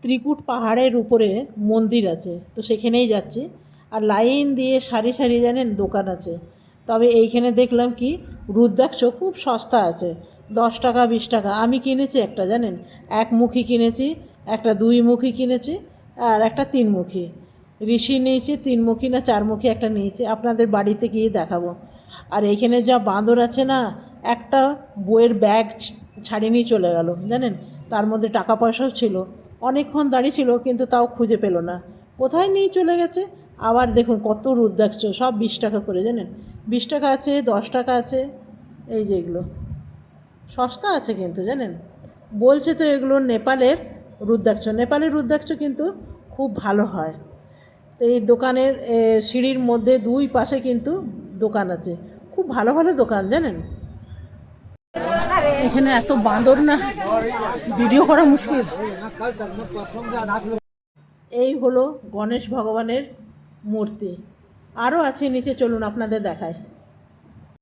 ত্রিকুট পাহাড়ের উপরে মন্দির আছে, তো সেখানেই যাচ্ছি। আর লাইন দিয়ে সারি সারি জানেন দোকান আছে। তবে এইখানে দেখলাম কি রুদ্রাক্ষ খুব সস্তা আছে, 10 টাকা 20 টাকা। আমি কিনেছি একটা জানেন, একমুখী কিনেছি, একটা 2 মুখী কিনেছি, আর একটা 3 মুখী। ঋষি নিয়েছি 3 মুখী না 4 মুখী একটা নিয়েছি, আপনাদের বাড়িতে গিয়ে দেখাবো। আর এইখানে যা বাঁদর আছে না, একটা বইয়ের ব্যাগ ছাড়িয়ে নিয়ে চলে গেল জানেন, তার মধ্যে টাকা পয়সাও ছিল। অনেকক্ষণ দাঁড়িয়ে ছিল কিন্তু তাও খুঁজে পেল না, কোথায় নিয়ে চলে গেছে। আবার দেখুন কত রুদ্রাক্ষ, সব 20 টাকা করে জানেন, 20 টাকা আছে, 10 টাকা আছে। এই যে এগুলো সস্তা আছে কিন্তু জানেন, বলছে তো এগুলো নেপালের রুদ্রাক্ষ। নেপালের রুদ্রাক্ষ কিন্তু খুব ভালো হয়। তো এই দোকানের সিঁড়ির মধ্যে 2 পাশে কিন্তু দোকান আছে, খুব ভালো ভালো দোকান জানেন। এখানে এত বাঁদর না, ভিডিও করা মুশকিল। এই হলো গণেশ ভগবানের মূর্তি, আরও আছে নিচে, চলুন আপনাদের দেখায়।